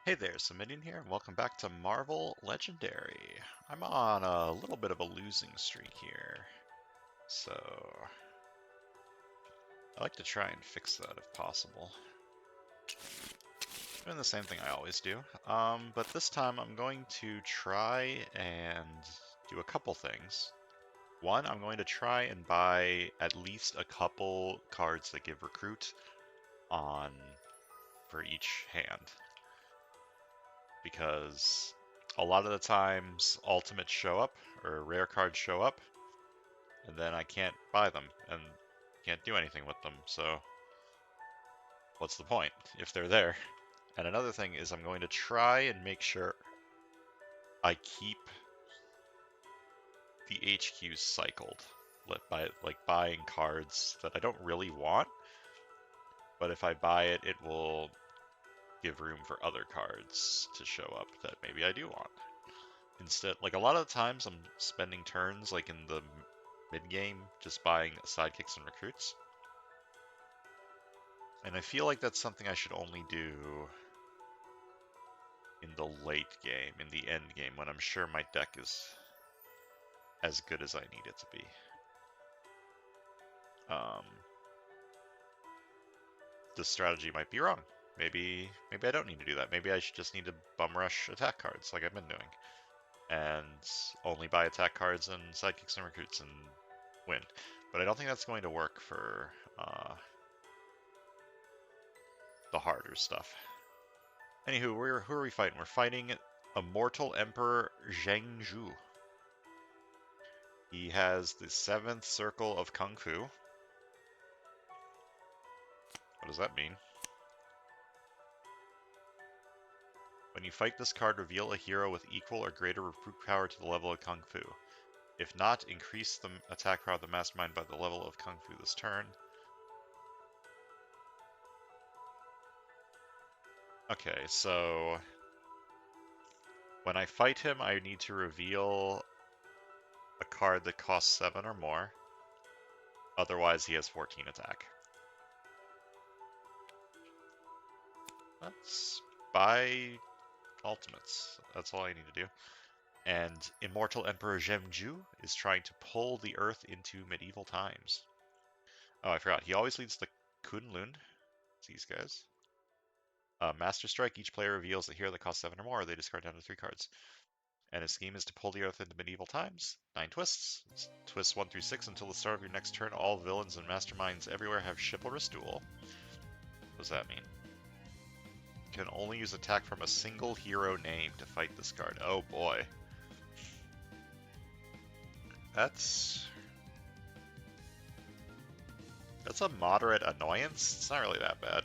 Hey there, Samitian here, and welcome back to Marvel Legendary. I'm on a little bit of a losing streak here, so I like to try and fix that if possible. Doing the same thing I always do, but this time I'm going to try and do a couple things. One, I'm going to try and buy at least a couple cards that give recruit on for each hand, because a lot of the times ultimates show up or rare cards show up and then I can't buy them and can't do anything with them, so what's the point if they're there? And another thing is I'm going to try and make sure I keep the HQs cycled by like buying cards that I don't really want, but if I buy it, it will give room for other cards to show up that maybe I do want. Instead, like a lot of the times I'm spending turns like in the mid-game just buying sidekicks and recruits. And I feel like that's something I should only do in the late game, in the end game, when I'm sure my deck is as good as I need it to be. This strategy might be wrong. Maybe I don't need to do that. Maybe I should just need to bum rush attack cards like I've been doing. And only buy attack cards and sidekicks and recruits and win. But I don't think that's going to work for the harder stuff. Anywho, who are we fighting? We're fighting Immortal Emperor Zheng. He has the 7th circle of Kung Fu. What does that mean? When you fight this card, reveal a hero with equal or greater recruit power to the level of Kung Fu. If not, increase the attack power of the Mastermind by the level of Kung Fu this turn. Okay, so when I fight him, I need to reveal a card that costs 7 or more. Otherwise, he has 14 attack. Let's buy ultimates. That's all I need to do. And Immortal Emperor Zheng is trying to pull the Earth into medieval times. Oh, I forgot. He always leads the Kunlun. These guys. Master Strike. Each player reveals a hero that costs 7 or more. They discard down to 3 cards. And his scheme is to pull the Earth into medieval times. 9 twists. Twists 1 through 6 until the start of your next turn. All villains and masterminds everywhere have chivalrous duel. What does that mean? Can only use attack from a single hero name to fight this card. Oh boy. That's a moderate annoyance. It's not really that bad.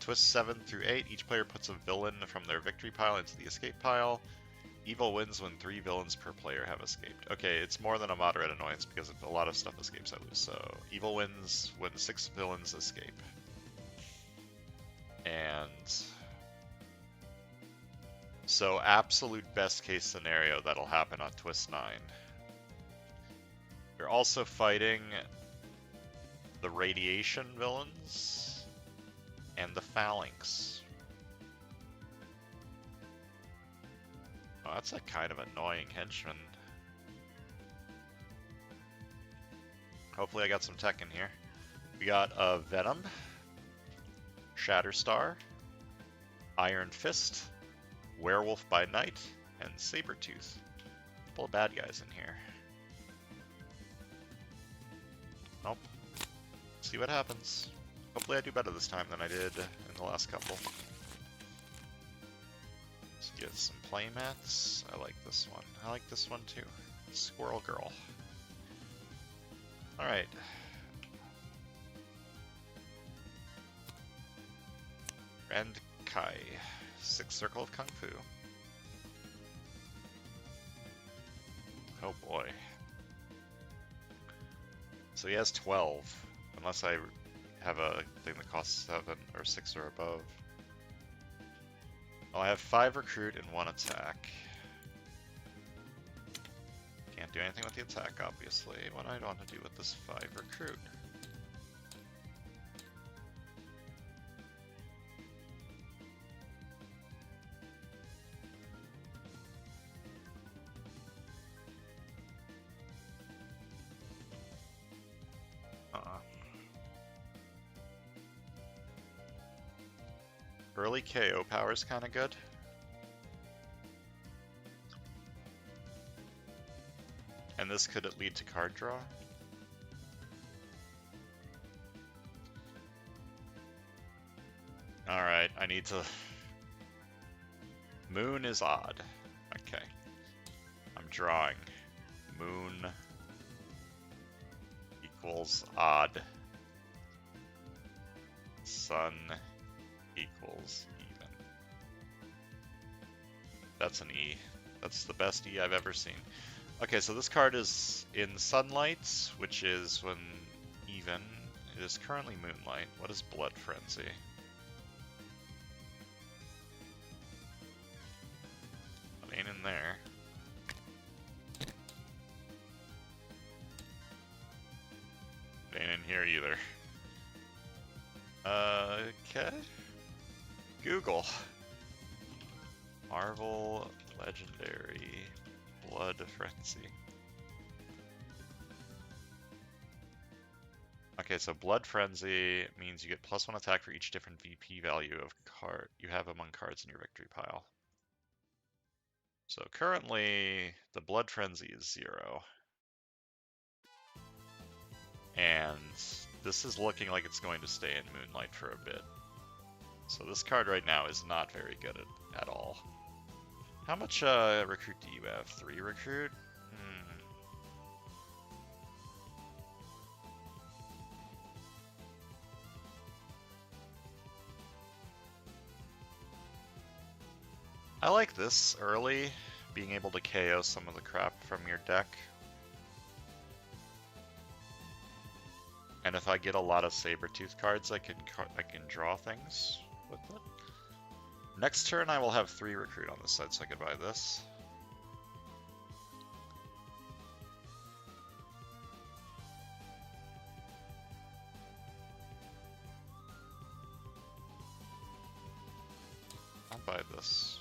Twist 7 through 8. Each player puts a villain from their victory pile into the escape pile. Evil wins when 3 villains per player have escaped. Okay, it's more than a moderate annoyance because if a lot of stuff escapes, I lose. So evil wins when 6 villains escape. And so absolute best case scenario, that'll happen on Twist 9. You're also fighting the Radiation villains and the Phalanx. Oh, that's a kind of annoying henchman. Hopefully I got some tech in here. We got a Venom, Shatterstar, Iron Fist, Werewolf by Night, and Sabretooth. A couple of bad guys in here. Nope. See what happens. Hopefully I do better this time than I did in the last couple. Let's get some playmats. I like this one. I like this one too. Squirrel Girl. Alright. Grand Kai. 6th circle of Kung Fu. Oh boy. So he has 12. Unless I have a thing that costs 7 or 6 or above. Well, I have 5 recruit and 1 attack. Can't do anything with the attack, obviously. What do I want to do with this 5 recruit? Early KO power is kind of good. And this could lead to card draw. Alright, I need to... Moon is odd. Okay. I'm drawing. Moon equals odd. Sun equals even. That's an E. That's the best E I've ever seen. Okay, so this card is in Sunlight, which is when even. It is currently Moonlight. What is Blood Frenzy? It ain't in there. It ain't in here either. Okay. Google. Marvel Legendary Blood Frenzy. Okay, so Blood Frenzy means you get +1 attack for each different VP value of card you have among cards in your victory pile. So currently, the Blood Frenzy is 0. And this is looking like it's going to stay in Moonlight for a bit. So this card right now is not very good at all. How much recruit do you have? 3 recruit? I like this early, being able to KO some of the crap from your deck. And if I get a lot of Sabertooth cards, I can draw things with it. Next turn I will have 3 recruit on this side, so I can buy this. I'll buy this.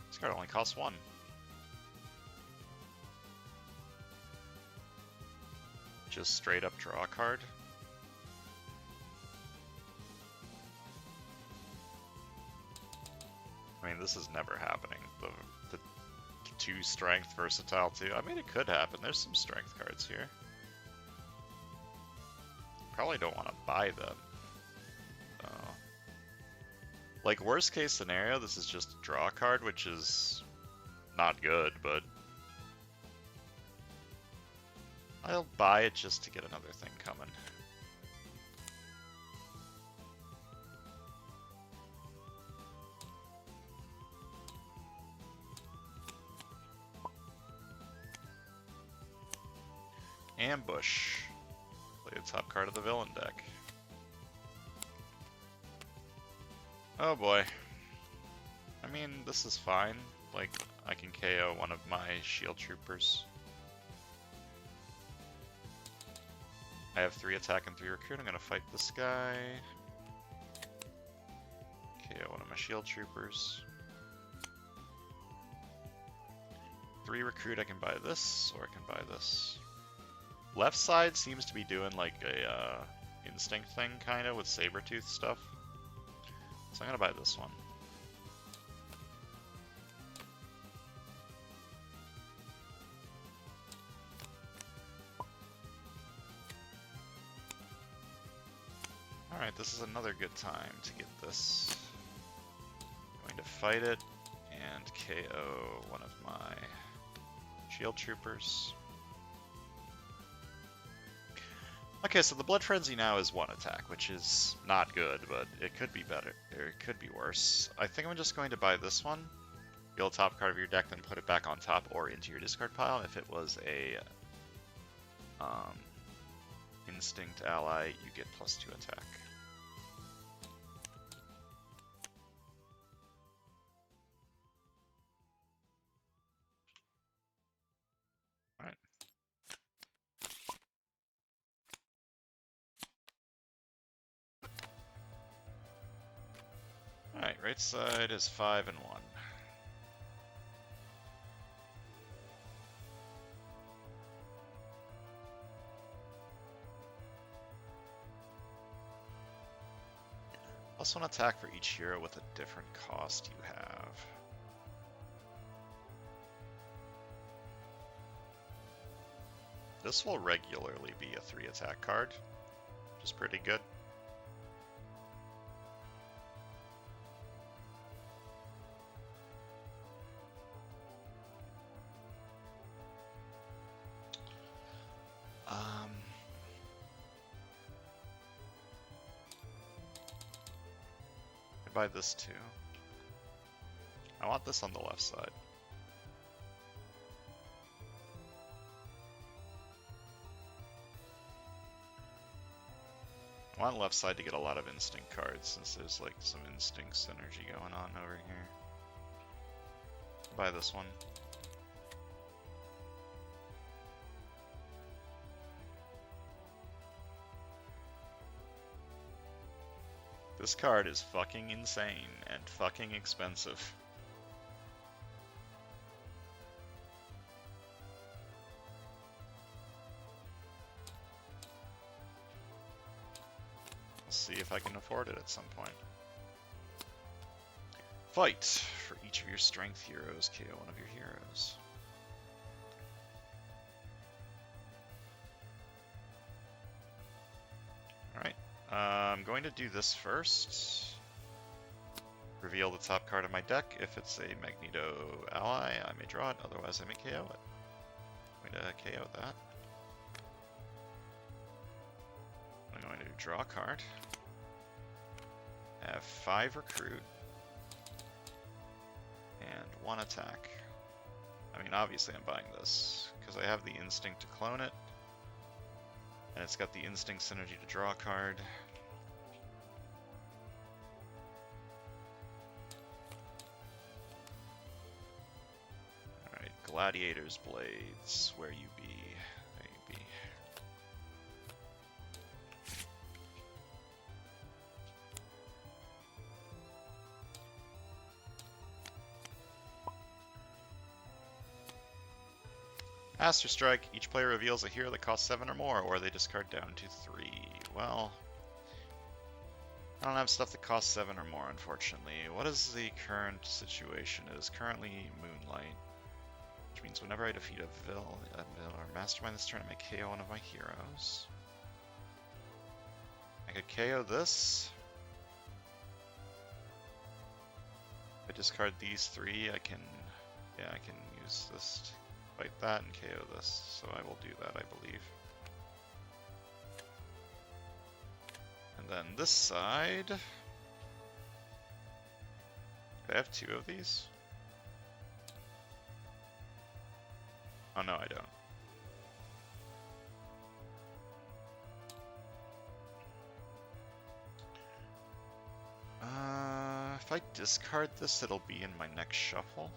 This card only costs 1. Just straight up draw a card. I mean, this is never happening. The 2 strength versatile too. I mean, it could happen. There's some strength cards here. Probably don't want to buy them. Like, worst case scenario, this is just a draw card, which is not good, but I'll buy it just to get another thing coming. Ambush. Play the top card of the villain deck. Oh boy. I mean, this is fine. Like, I can KO one of my shield troopers. I have 3 attack and 3 recruit. I'm gonna fight this guy. KO one of my shield troopers. 3 recruit, I can buy this, or I can buy this. Left side seems to be doing like a instinct thing, kinda, with Sabertooth stuff. So I'm gonna buy this one. Alright, this is another good time to get this. I'm going to fight it and KO one of my shield troopers. Okay, so the Blood Frenzy now is 1 attack, which is not good, but it could be better, or it could be worse. I think I'm just going to buy this one, deal a top card of your deck, then put it back on top or into your discard pile. If it was a instinct ally, you get +2 attack. Alright. Alright, right side is 5 and 1. +1 attack for each hero with a different cost you have. This will regularly be a 3 attack card, which is pretty good. I buy this too. I want this on the left side. I want left side to get a lot of instinct cards since there's like some instinct synergy going on over here. Buy this one. This card is fucking insane and fucking expensive. Let's see if I can afford it at some point. Fight! For each of your strength heroes, KO one of your heroes. Alright. I'm going to do this first. Reveal the top card of my deck. If it's a Magneto ally, I may draw it, otherwise I may KO it. I'm going to KO that. I'm going to draw a card. I have 5 recruit. And 1 attack. I mean, obviously I'm buying this, because I have the instinct to clone it. And it's got the instinct synergy to draw a card. Alright, Gladiator's Blades, where you be? There you be. Master Strike. Each player reveals a hero that costs 7 or more, or they discard down to 3. Well, I don't have stuff that costs 7 or more, unfortunately. What is the current situation? It is currently Moonlight, which means whenever I defeat a villain or mastermind this turn, I may KO one of my heroes. I could KO this. If I discard these 3, I can use this to fight that and KO this, so I will do that, I believe. And then this side... Do I have 2 of these? Oh no, I don't. If I discard this, it'll be in my next shuffle.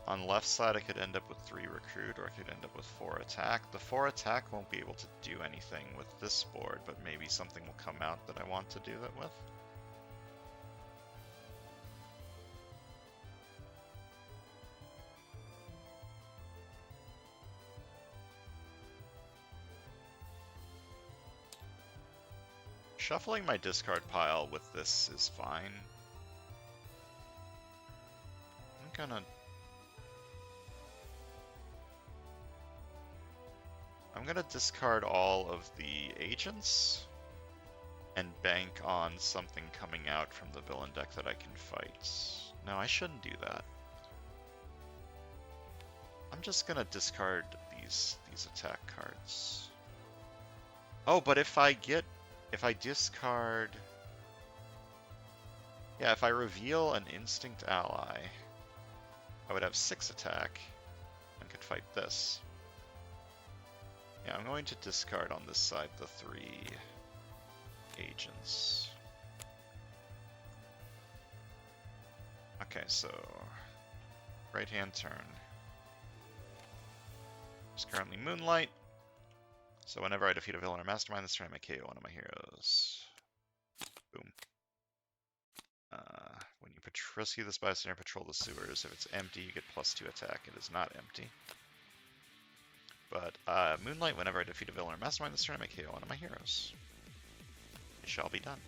On left side, I could end up with 3 recruit, or I could end up with 4 attack. The 4 attack won't be able to do anything with this board, but maybe something will come out that I want to do that with. Shuffling my discard pile with this is fine. I'm gonna discard all of the agents and bank on something coming out from the villain deck that I can fight. No, I shouldn't do that. I'm just gonna discard these attack cards. Oh, but if I discard... Yeah, if I reveal an instinct ally, I would have 6 attack and could fight this. Yeah, I'm going to discard on this side the 3 agents. Okay, so right hand turn. There's currently Moonlight. So whenever I defeat a villain or mastermind this turn, I may KO one of my heroes. Boom. When you rescue this bystander, patrol the sewers. If it's empty, you get +2 attack. It is not empty. But Moonlight, whenever I defeat a villain or mastermind this turn, I make KO one of my heroes. It shall be done.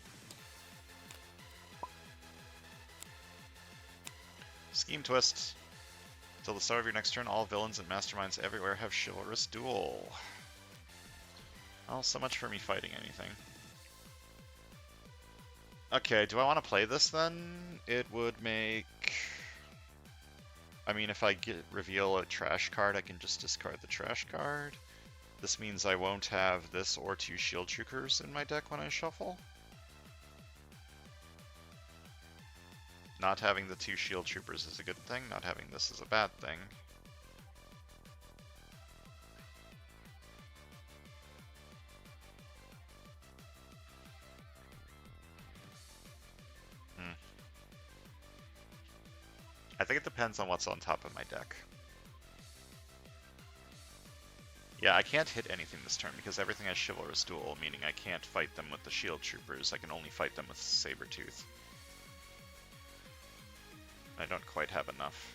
Scheme Twist. Till the start of your next turn, all villains and masterminds everywhere have Chivalrous Duel. Well, so much for me fighting anything. Okay, do I want to play this then? It would make... I mean, if I reveal a trash card, I can just discard the trash card. This means I won't have this or 2 Shield Troopers in my deck when I shuffle. Not having the 2 Shield Troopers is a good thing, not having this is a bad thing. I think it depends on what's on top of my deck. Yeah, I can't hit anything this turn because everything has Chivalrous Duel, meaning I can't fight them with the Shield Troopers. I can only fight them with Sabretooth. I don't quite have enough.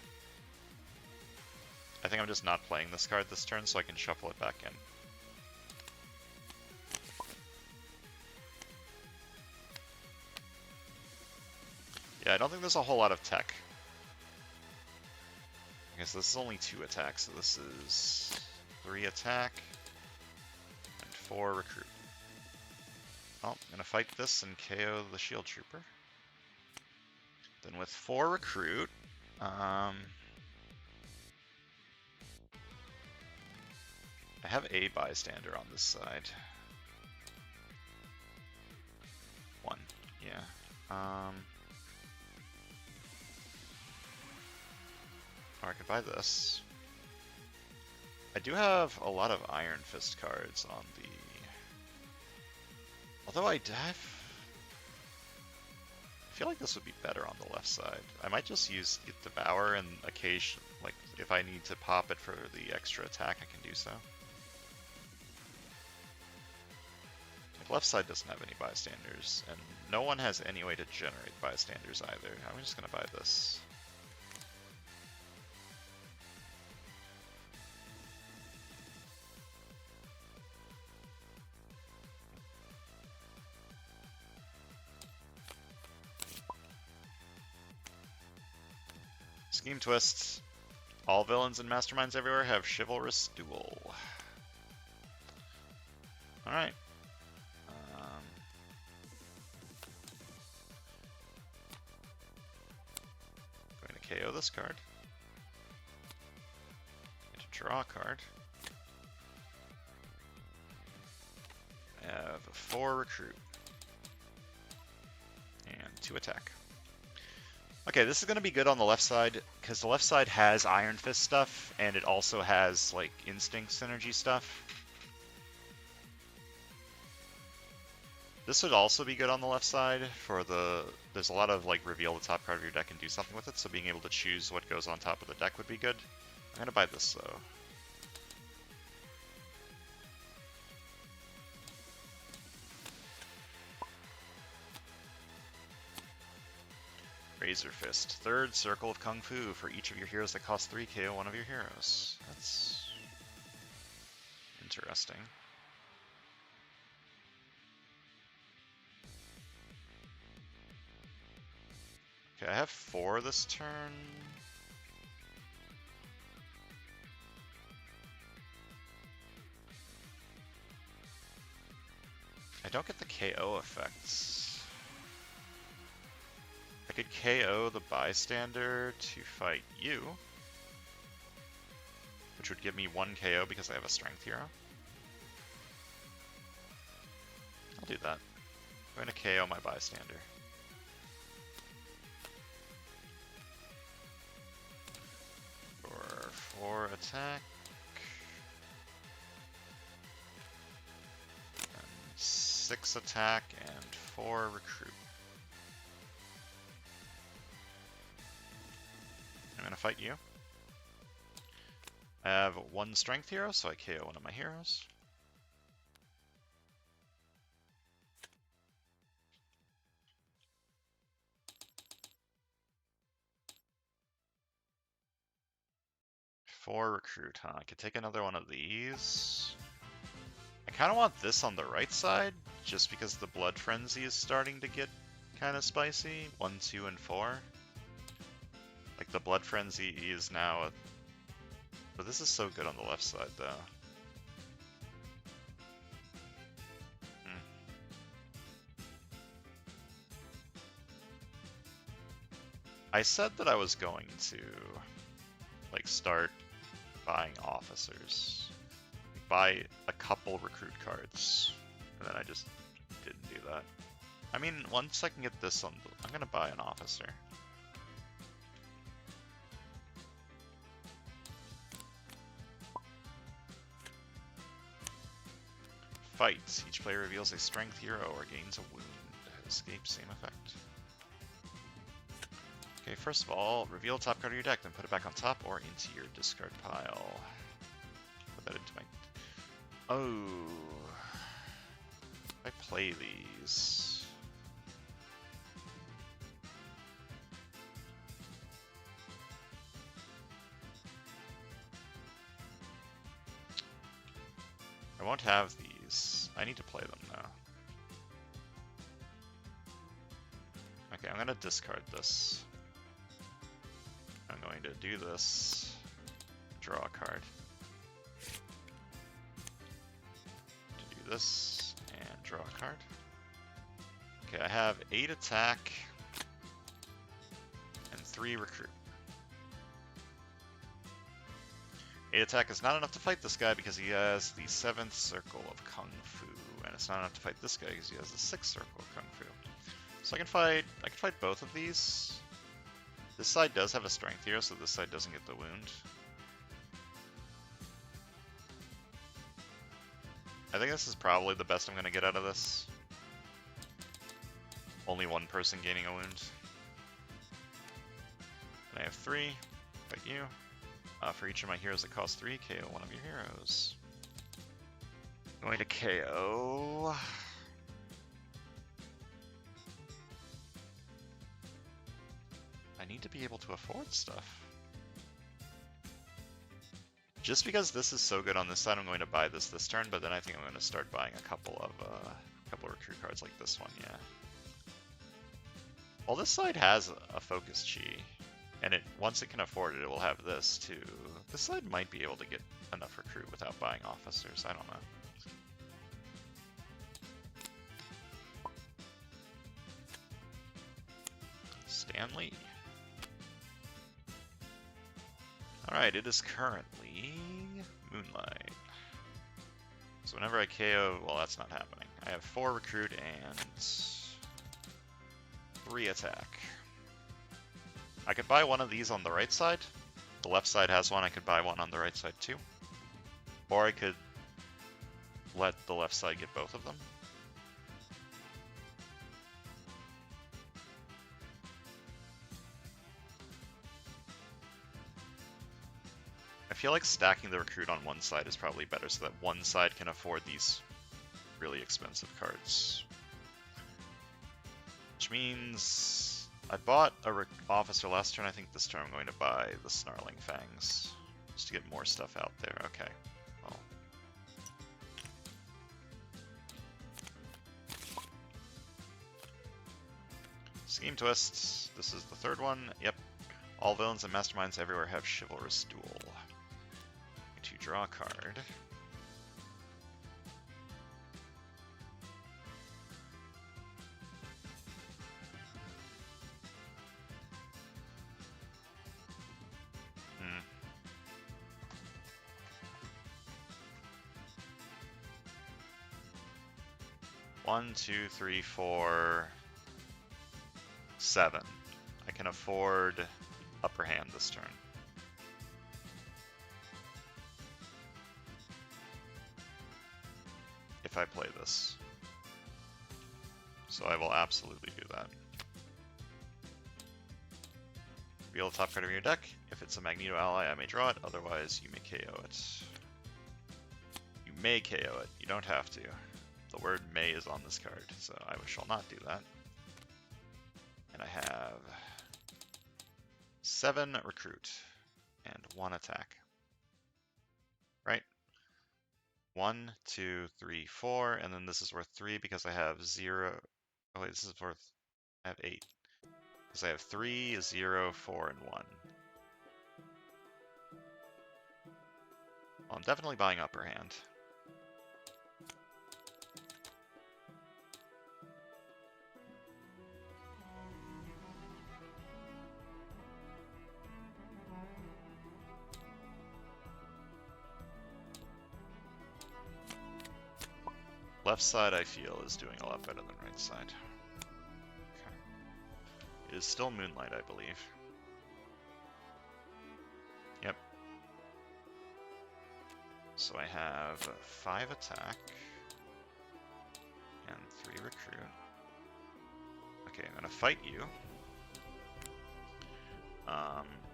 I think I'm just not playing this card this turn so I can shuffle it back in. Yeah, I don't think there's a whole lot of tech. I guess this is only 2 attacks, so this is 3 attack and 4 recruit. Well, I'm gonna fight this and KO the Shield Trooper. Then with 4 recruit, I have a bystander on this side. 1, yeah. Or I could buy this. I do have a lot of Iron Fist cards on the... Although I feel like this would be better on the left side. I might just use Devour and occasion, like if I need to pop it for the extra attack, I can do so. Like left side doesn't have any bystanders, and no one has any way to generate bystanders either. I'm just gonna buy this. Scheme Twist. All villains and masterminds everywhere have Chivalrous Duel. Alright. Going to KO this card. Get to draw a card. I have 4 recruit. And 2 attack. Okay, this is going to be good on the left side, because the left side has Iron Fist stuff, and it also has, like, Instinct synergy stuff. This would also be good on the left side for the... There's a lot of, like, reveal the top card of your deck and do something with it, so being able to choose what goes on top of the deck would be good. I'm going to buy this, though. Razor Fist. 3rd Circle of Kung Fu for each of your heroes that cost 3 KO one of your heroes. That's interesting. Okay, I have 4 this turn. I don't get the KO effects. I could KO the bystander to fight you, which would give me 1 KO because I have a strength hero. I'll do that. I'm going to KO my bystander. For 4 attack. And 6 attack and 4 recruit. I'm going to fight you. I have 1 strength hero, so I KO one of my heroes. 4 recruit, huh? I could take another one of these. I kind of want this on the right side, just because the Blood Frenzy is starting to get kind of spicy. 1, 2, and 4. Like, the Blood Frenzy is now... But this is so good on the left side, though. I said that I was going to, like, start buying officers. Buy a couple recruit cards, and then I just didn't do that. I mean, once I can get this on, I'm gonna buy an officer. Fight. Each player reveals a strength hero or gains a wound. Escape, same effect. Okay, first of all, reveal top card of your deck, then put it back on top or into your discard pile. Put that into my... Oh... I play these... I won't have these. I need to play them now. Okay, I'm gonna discard this. I'm going to do this. Draw a card. To do this, and draw a card. Okay, I have 8 attack and 3 recruit. 8 attack is not enough to fight this guy because he has the 7th circle of Kung Fu, and it's not enough to fight this guy because he has the 6th circle of Kung Fu. So I can fight both of these. This side does have a strength hero, so this side doesn't get the wound. I think this is probably the best I'm going to get out of this. Only one person gaining a wound. And I have 3. Fight you. For each of my heroes that cost 3, KO one of your heroes. Going to KO... I need to be able to afford stuff. Just because this is so good on this side, I'm going to buy this turn, but then I think I'm going to start buying a couple of recruit cards like this one, yeah. Well, this side has a focus chi, and once it can afford it, it will have this too. This side might be able to get enough recruit without buying officers, I don't know. Stanley. Alright, it is currently Moonlight. So whenever I KO, well, that's not happening. I have 4 recruit and 3 attack. I could buy one of these on the right side. The left side has one, I could buy one on the right side too. Or I could let the left side get both of them. I feel like stacking the recruit on one side is probably better so that one side can afford these really expensive cards. Which means I bought a officer last turn. I think this turn I'm going to buy the Snarling Fangs just to get more stuff out there. Okay. Well. Scheme Twists. This is the 3rd one. Yep. All villains and masterminds everywhere have Chivalrous Duel. To draw a card. One, 2, 3, 4, 7. I can afford upper hand this turn. If I play this. So I will absolutely do that. Reveal the top card of your deck. If it's a Magneto ally, I may draw it. Otherwise, you may KO it. You may KO it. You don't have to. The word may is on this card, so I shall not do that. And I have 7 recruit and 1 attack. 1, 2, 3, 4, and then this is worth 3 because I have 0. Oh wait, this is worth, I have 8. Because I have 3, 0, 4, and 1. Well, I'm definitely buying upper hand. Left side, I feel, is doing a lot better than right side. Okay. It is still Moonlight, I believe. Yep. So I have 5 attack and 3 recruit. Okay, I'm gonna fight you.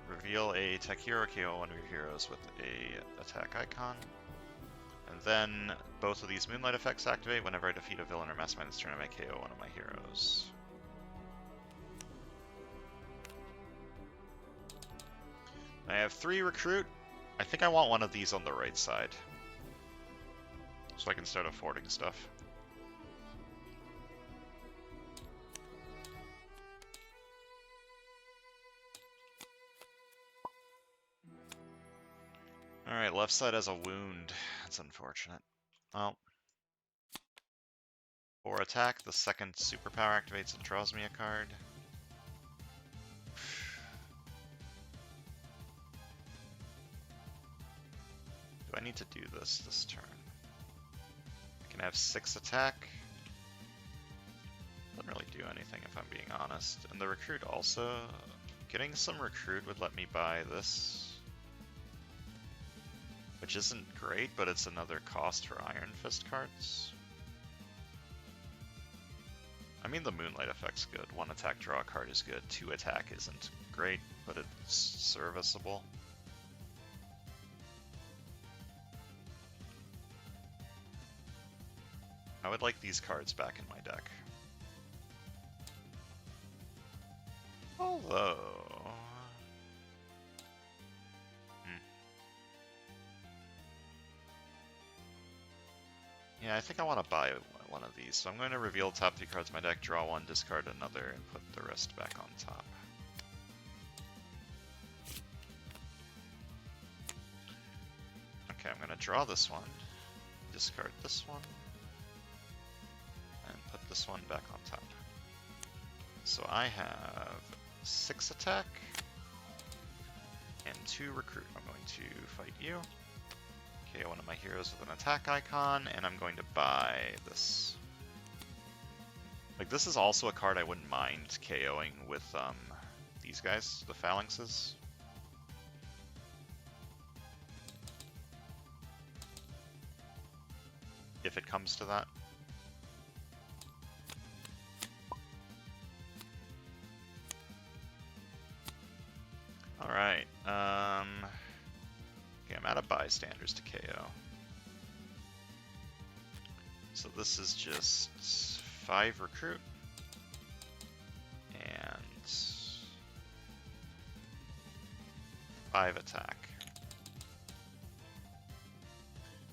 Reveal a tech hero, KO one of your heroes with a attack icon. And then both of these Moonlight effects activate whenever I defeat a villain or mastermind this turn. I may KO one of my heroes. I have 3 recruit. I think I want one of these on the right side, so I can start affording stuff. Alright, left side has a wound. That's unfortunate. Well, for attack, the second superpower activates and draws me a card. Do I need to do this turn? I can have 6 attack. Doesn't really do anything if I'm being honest. And the recruit also, getting some recruit would let me buy this, which isn't great, but it's another cost for Iron Fist cards. I mean, the Moonlight effect's good. 1 attack, draw a card is good. 2 attack isn't great, but it's serviceable. I would like these cards back in my deck. Although... Yeah, I think I want to buy one of these. So I'm going to reveal top 3 cards of my deck, draw 1, discard another, and put the rest back on top. Okay, I'm going to draw this one, discard this one, and put this one back on top. So I have 6 attack and 2 recruit. I'm going to fight you. Okay, one of my heroes with an attack icon, and I'm going to buy this. Like, this is also a card I wouldn't mind KOing with these guys, the Phalanxes. If it comes to that. Alright, okay, I'm out of bystanders to KO. So this is just 5 recruit and 5 attack.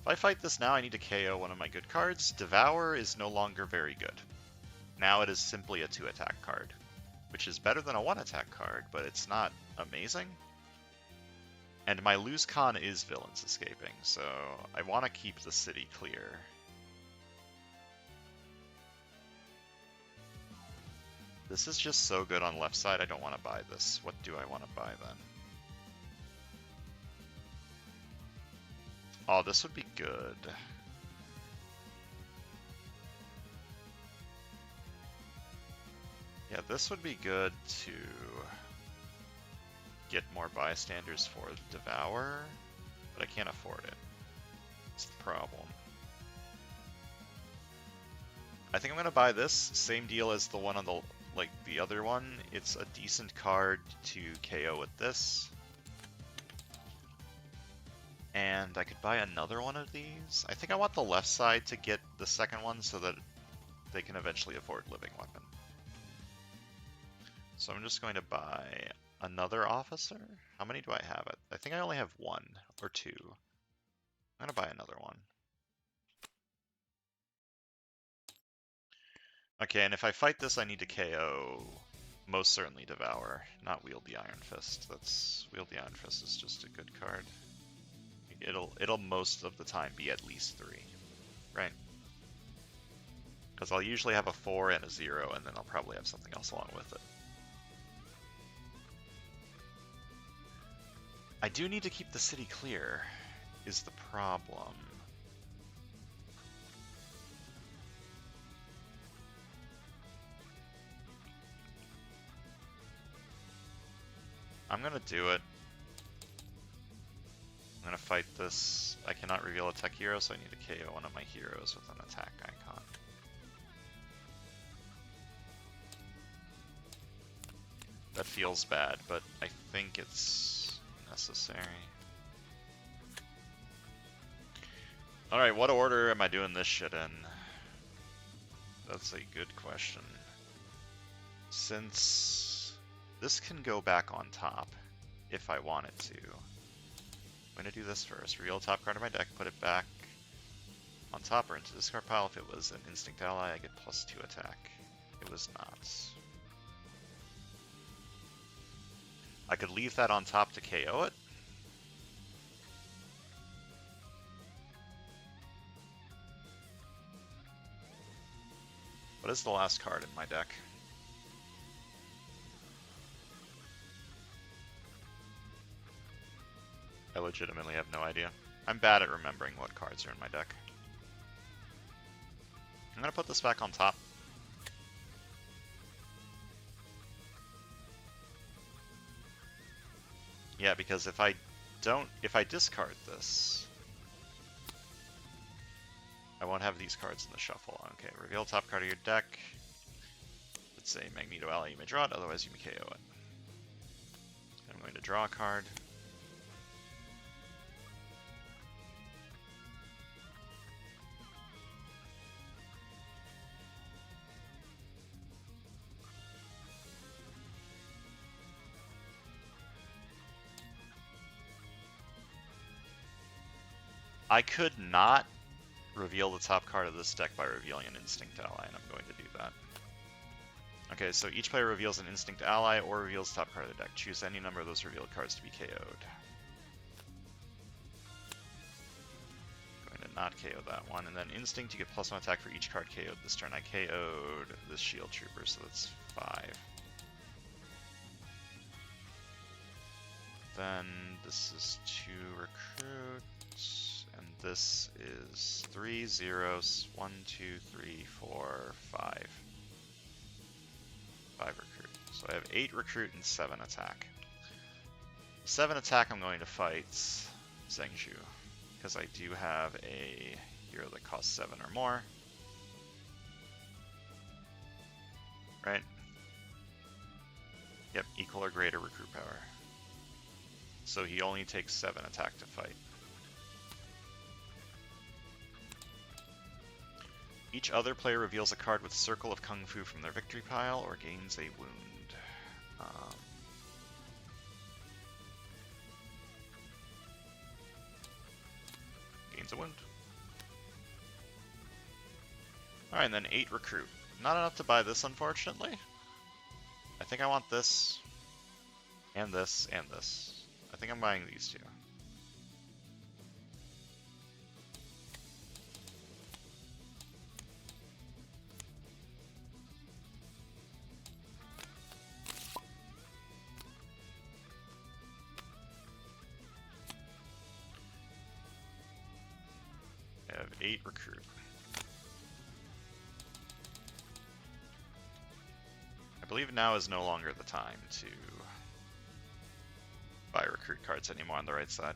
If I fight this now, I need to KO one of my good cards. Devour is no longer very good. Now it is simply a 2 attack card, which is better than a 1 attack card, but it's not amazing. And my lose con is villains escaping, so I want to keep the city clear. This is just so good on left side, I don't want to buy this. What do I want to buy then? Oh, this would be good. Yeah, this would be good to get more bystanders for Devour, but I can't afford it. It's the problem. I think I'm gonna buy this. Same deal as the one on the, like the other one. It's a decent card to KO with this. And I could buy another one of these. I think I want the left side to get the second one so that they can eventually afford Living Weapon. So I'm just going to buy another officer. How many do I have? I think I only have 1 or 2. I'm going to buy another one. Okay, and if I fight this, I need to KO. Most certainly Devour, not Wield the Iron Fist. Wield the Iron Fist is just a good card. It'll most of the time be at least 3, right? Because I'll usually have a 4 and a 0, and then I'll probably have something else along with it. I do need to keep the city clear, is the problem. I'm gonna do it. I'm gonna fight this. I cannot reveal a tech hero, so I need to KO one of my heroes with an attack icon. That feels bad, but I think it's necessary. Alright, what order am I doing this shit in? That's a good question. Since this can go back on top, if I wanted to. I'm going to do this first. Reveal top card of my deck, put it back on top or into the discard pile. If it was an instinct ally, I get +2 attack. It was not. I could leave that on top to KO it. What is the last card in my deck? I legitimately have no idea. I'm bad at remembering what cards are in my deck. I'm gonna put this back on top. Yeah, because if I discard this, I won't have these cards in the shuffle. Okay, reveal top card of your deck. Let's say Magneto ally, you may draw it, otherwise you may KO it. I'm going to draw a card. I could not reveal the top card of this deck by revealing an Instinct Ally, and I'm going to do that. Okay, so each player reveals an Instinct Ally or reveals the top card of the deck. Choose any number of those revealed cards to be KO'd. Going to not KO that one, and then Instinct, you get +1 attack for each card KO'd this turn. I KO'd this Shield Trooper, so that's 5. Then this is 2 recruits, and this is 3 zeros. 1, 2, 3, 4, 5. 5 recruit. So I have 8 recruit and 7 attack. 7 attack, I'm going to fight Zheng, because I do have a hero that costs 7 or more. Right? Yep, equal or greater recruit power. So he only takes 7 attack to fight. Each other player reveals a card with Circle of Kung Fu from their victory pile or gains a wound. Gains a wound. Alright, and then 8 recruit. Not enough to buy this, unfortunately. I think I want this, and this, and this. I think I'm buying these two. I have 8 recruit. I believe now is no longer the time to buy recruit cards anymore on the right side.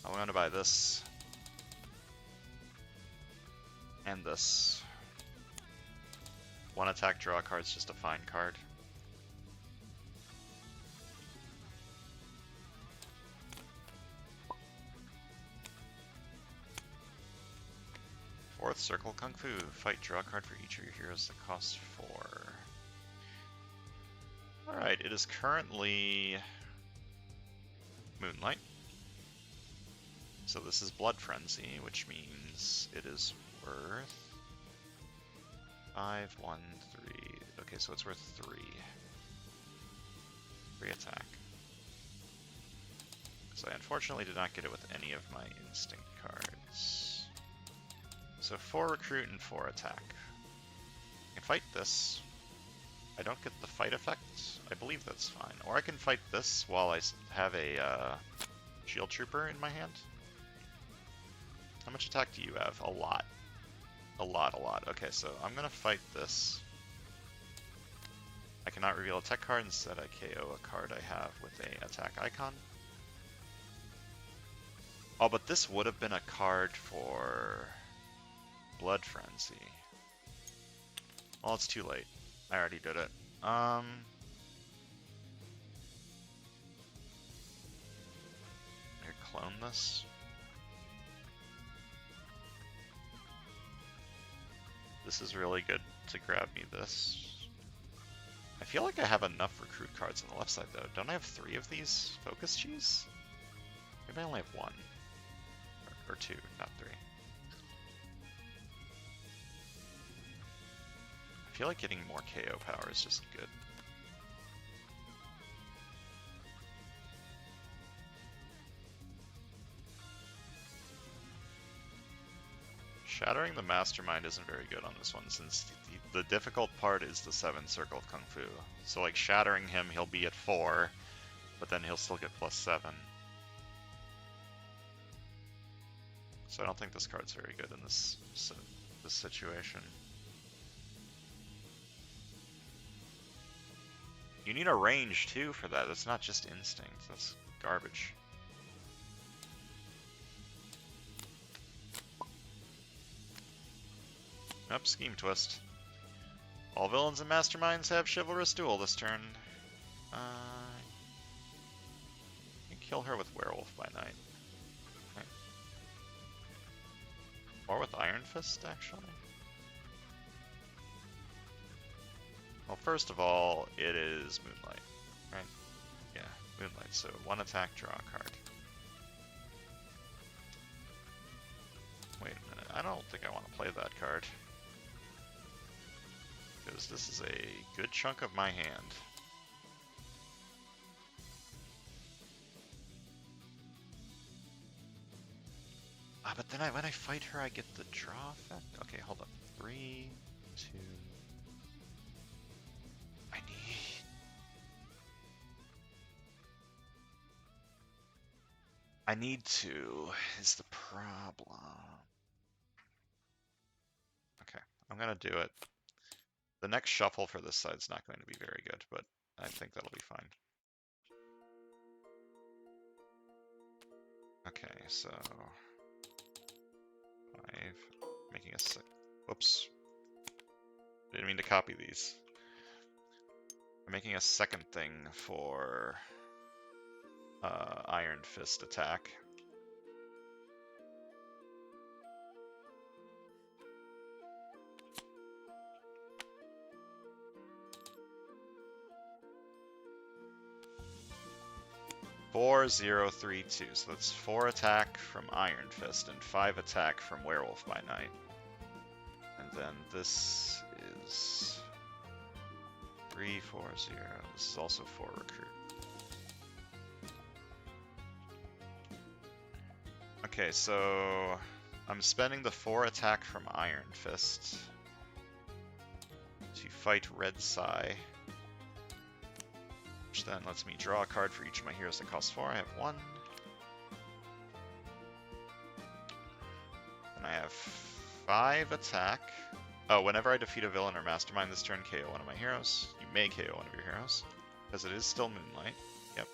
I'm going to buy this and this. 1 attack draw card's just a fine card. Fourth Circle Kung Fu. Fight, draw a card for each of your heroes that costs 4. Alright, it is currently Moonlight. So this is Blood Frenzy, which means it is worth 5, 1, 3. Okay, so it's worth 3. 3 attack. So I unfortunately did not get it with any of my instinct cards. So 4 recruit and 4 attack. I can fight this. I don't get the fight effect. I believe that's fine. Or I can fight this while I have a shield trooper in my hand. How much attack do you have? A lot. A lot. Okay, so I'm gonna fight this. I cannot reveal a tech card, instead I KO a card I have with a attack icon. Oh, but this would have been a card for Blood Frenzy. Well, it's too late. I already did it. Here, clone this. This is really good to grab me this. I feel like I have enough recruit cards on the left side, though. Don't I have 3 of these focus cheese? Maybe I only have 1. Or 2, not 3. I feel like getting more KO power is just good. Shattering the Mastermind isn't very good on this one, since the difficult part is the 7 Circle of Kung Fu. So like shattering him, he'll be at 4, but then he'll still get +7. So I don't think this card's very good in this situation. You need a range too for that. That's not just instinct. That's garbage. Nope, Scheme Twist. All villains and masterminds have Chivalrous Duel this turn. You can kill her with Werewolf by Night. Okay. Or with Iron Fist, actually. Well, first of all, it is Moonlight, right? Yeah, Moonlight, so 1 attack, draw a card. Wait a minute, I don't think I want to play that card. Because this is a good chunk of my hand. Ah, but then when I fight her, I get the draw effect? Okay, hold up. 3, 2... I need to, is the problem. Okay, I'm gonna do it. The next shuffle for this side's not going to be very good, but I think that'll be fine. Okay, so 5, making a 6. Whoops. Didn't mean to copy these. I'm making a second thing for Iron Fist attack. Four, 0, 3, 2. So that's 4 attack from Iron Fist and 5 attack from Werewolf by Night. And then this is 3, 4, 0. This is also 4 recruit. Okay, so I'm spending the 4 attack from Iron Fist to fight Red Sai, which then lets me draw a card for each of my heroes that costs 4. I have 1. And I have 5 attack. Oh, whenever I defeat a villain or mastermind this turn, KO one of my heroes. You may KO one of your heroes, because it is still Moonlight. Yep.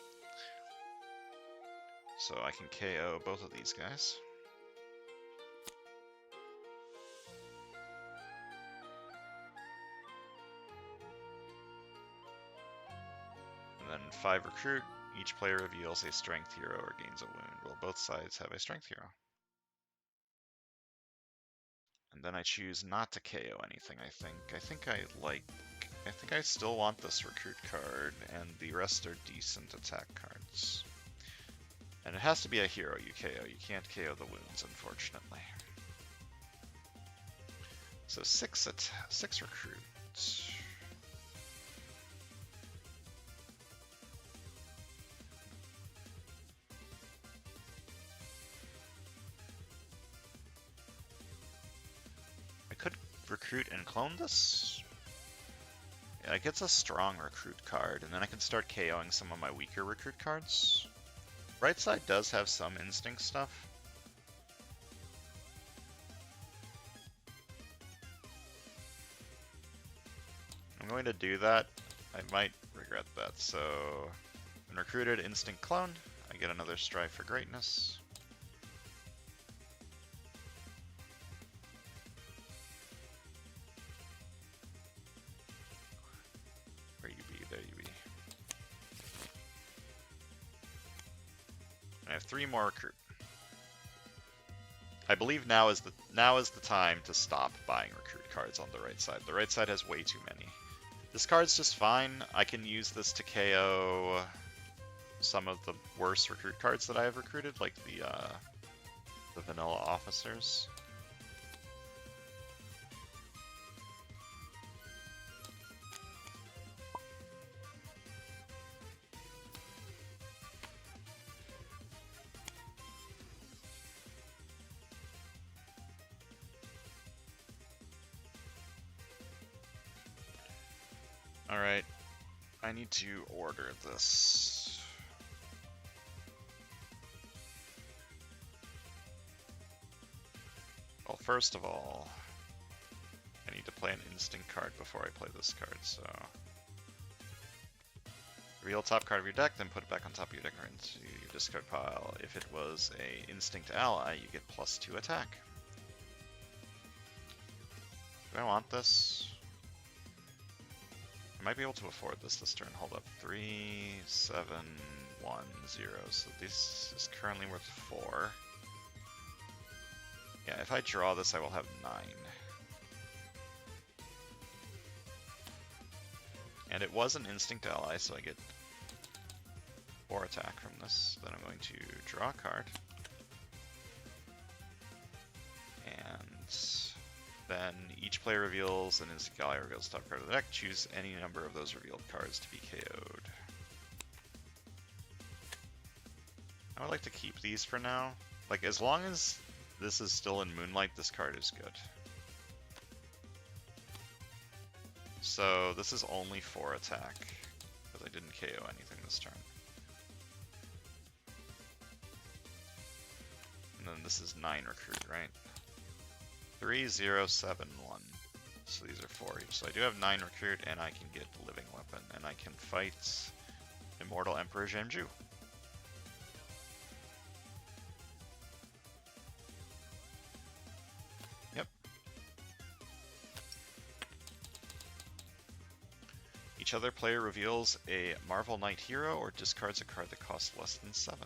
So I can KO both of these guys. And then 5 recruit. Each player reveals a strength hero or gains a wound. Well, both sides have a strength hero. And then I choose not to KO anything, I think I still want this recruit card, and the rest are decent attack cards. And it has to be a hero you KO. You can't KO the wounds, unfortunately. So six recruit. I could recruit and clone this. Yeah, it gets a strong recruit card, and then I can start KOing some of my weaker recruit cards. Right side does have some instinct stuff. I'm going to do that. I might regret that. So, when recruited, instinct clone, I get another strive for greatness. Where you be? There you be. I have 3 more recruit. I believe now is the time to stop buying recruit cards on the right side. The right side has way too many. This card's just fine. I can use this to KO some of the worst recruit cards that I have recruited, like the vanilla officers. Alright, I need to order this. Well, first of all, I need to play an instinct card before I play this card, so... Reveal top card of your deck, then put it back on top of your deck or into your discard pile. If it was a instinct ally, you get +2 attack. Do I want this? I might be able to afford this turn. Hold up. 3, 7, 1, 0. So this is currently worth 4. Yeah, if I draw this, I will have 9. And it was an instinct ally, so I get 4 attack from this. Then I'm going to draw a card. And then each player reveals an instinct ally reveals the top card of the deck. Choose any number of those revealed cards to be KO'd. I would like to keep these for now. Like, as long as this is still in Moonlight, this card is good. So this is only 4 attack, because I didn't KO anything this turn. And then this is 9 recruit, right? 3, 0, 7, 1. So these are 4 each. So I do have 9 recruit, and I can get Living Weapon, and I can fight Immortal Emperor Zheng. Yep. Each other player reveals a Marvel Knight hero or discards a card that costs less than 7.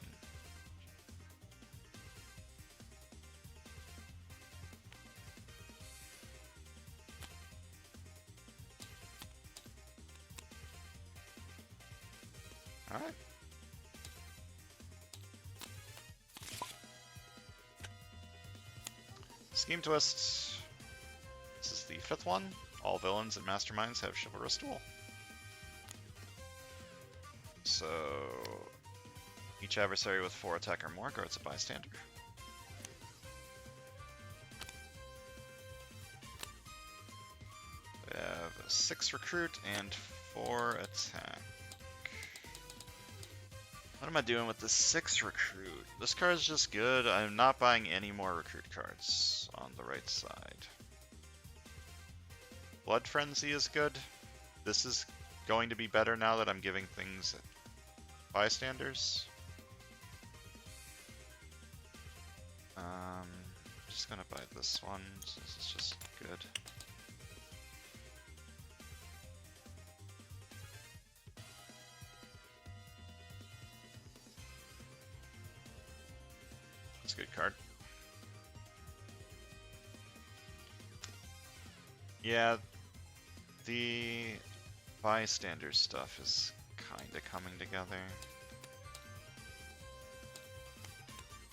Alright. Scheme Twist. This is the 5th one. All villains and masterminds have Chivalrous Duel. So each adversary with 4 attack or more guards a bystander. We have 6 recruit and 4 attack. What am I doing with the 6 recruit? This card is just good. I'm not buying any more recruit cards on the right side. Blood Frenzy is good. This is going to be better now that I'm giving things bystanders. I'm just gonna buy this one. This is just good. It's a good card. Yeah, the bystander stuff is kinda coming together.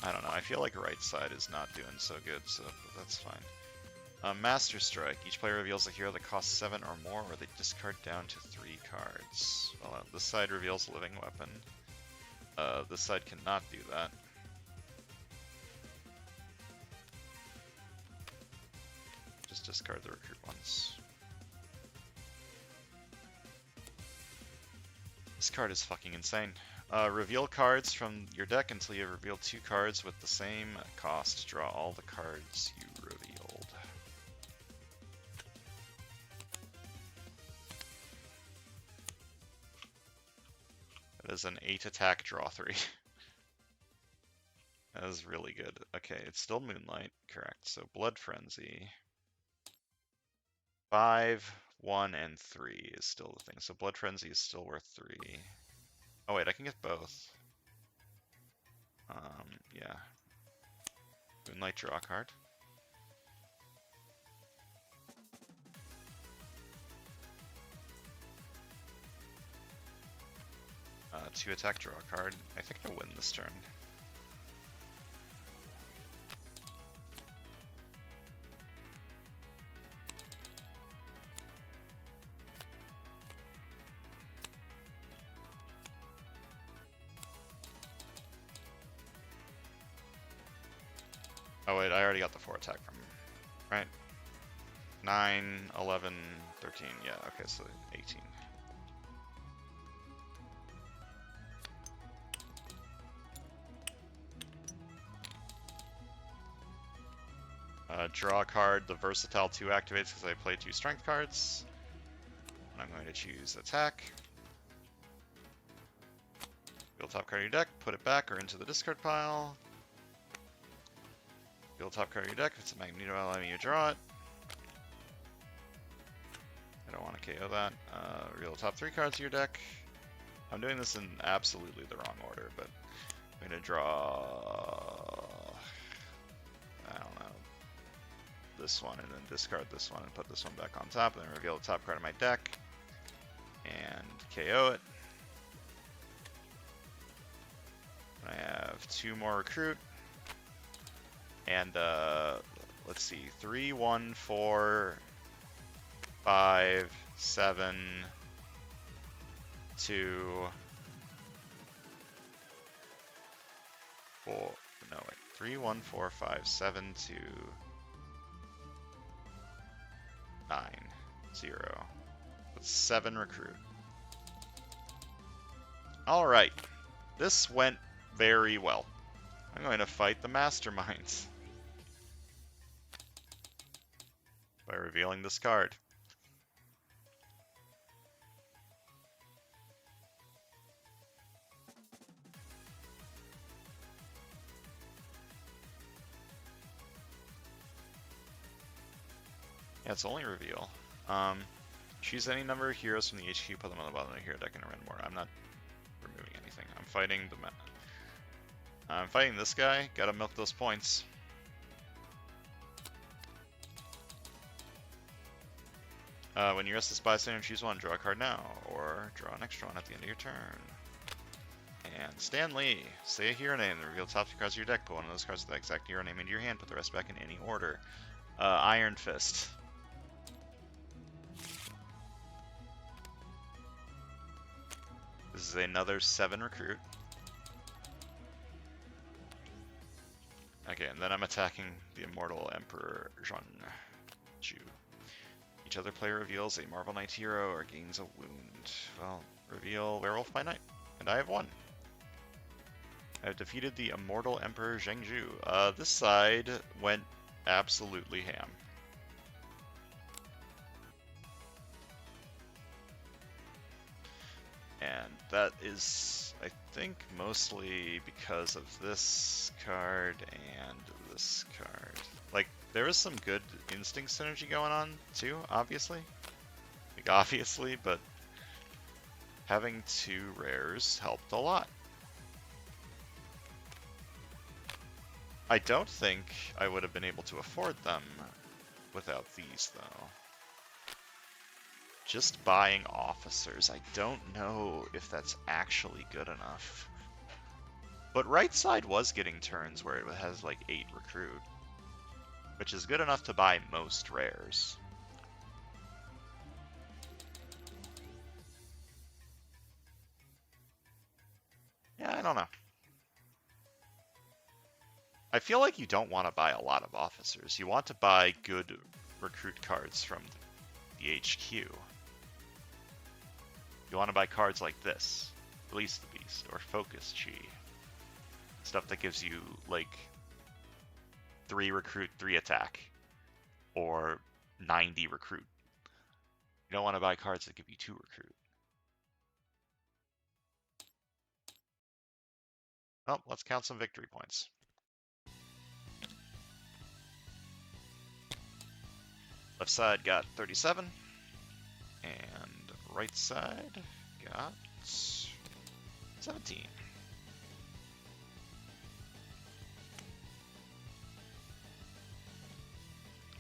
I don't know, I feel like right side is not doing so good, so but that's fine. Master Strike. Each player reveals a hero that costs 7 or more, or they discard down to 3 cards. Well, this side reveals a living weapon. This side cannot do that. Just discard the recruit ones. This card is fucking insane. Reveal cards from your deck until you have revealed 2 cards with the same cost. Draw all the cards you revealed. That is an 8 attack, draw 3. That is really good. Okay, it's still Moonlight, correct. So Blood Frenzy. 5, 1, and 3 is still the thing. So Blood Frenzy is still worth 3. Oh wait, I can get both. Yeah. Moonlight, draw a card. Two attack, draw a card. I think I win this turn. Oh wait, I already got the 4 attack from him, right? 9, 11, 13, yeah, okay, so 18. Draw a card, the Versatile 2 activates because I play 2 strength cards. And I'm going to choose attack. Reveal top card of your deck, put it back or into the discard pile. Reveal top card of your deck, if it's a Magneto, allow me to draw it. I don't want to KO that. Reveal the top 3 cards of your deck. I'm doing this in absolutely the wrong order, but I'm going to draw... I don't know. This one, and then discard this one and put this one back on top, and then reveal the top card of my deck and KO it. I have 2 more recruit, and let's see, 3, 1, 4, 5, 7, 2, 4. No, wait, 3, 1, 4, 5, 7, 2. 9, 0. With 7 recruit. Alright. This went very well. I'm going to fight the masterminds by revealing this card. Yeah, it's only reveal. Choose any number of heroes from the HQ, put them on the bottom of the hero deck, and run more. I'm not removing anything. I'm fighting this guy. Gotta milk those points. When you rest this bystander, choose one. Draw a card now, or draw an extra one at the end of your turn. And Stanley, say a hero name, and reveal the top 2 cards of your deck. Put one of those cards with the exact hero name into your hand. Put the rest back in any order. Iron Fist. This is another 7 recruit. Okay, and then I'm attacking the Immortal Emperor Zheng. Each other player reveals a Marvel Knight hero or gains a wound. Well, reveal Werewolf by Night. And I have won. I have defeated the Immortal Emperor Zheng. This side went absolutely ham. And that is, I think, mostly because of this card and this card. Like, there is some good instinct synergy going on, too, obviously. Like, obviously, but having 2 rares helped a lot. I don't think I would have been able to afford them without these, though. Just buying officers, I don't know if that's actually good enough. But right side was getting turns where it has like 8 recruit. which is good enough to buy most rares. Yeah, I don't know. I feel like you don't want to buy a lot of officers. You want to buy good recruit cards from the HQ. You want to buy cards like this, Release the Beast, or Focus Chi. Stuff that gives you, like, 3 recruit, 3 attack, or 90 recruit. You don't want to buy cards that give you 2 recruit. Oh, let's count some victory points. Left side got 37, and right side got 17.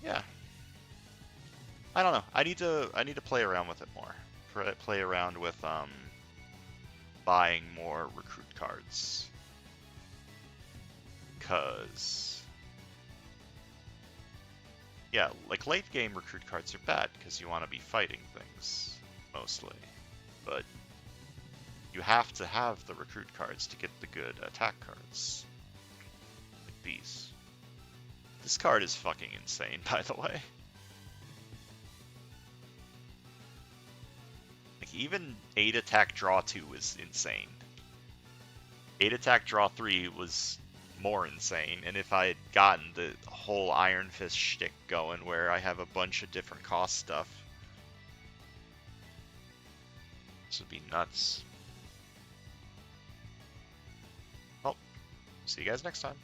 Yeah. I don't know. I need to play around with it more. Play around with buying more recruit cards. Cause yeah, like late game recruit cards are bad because you want to be fighting things mostly. But you have to have the recruit cards to get the good attack cards. Like these. This card is fucking insane, by the way. Like, even 8 attack draw 2 is insane. 8 attack draw 3 was more insane, and if I had gotten the whole Iron Fist shtick going where I have a bunch of different cost stuff, this would be nuts. Well, see you guys next time.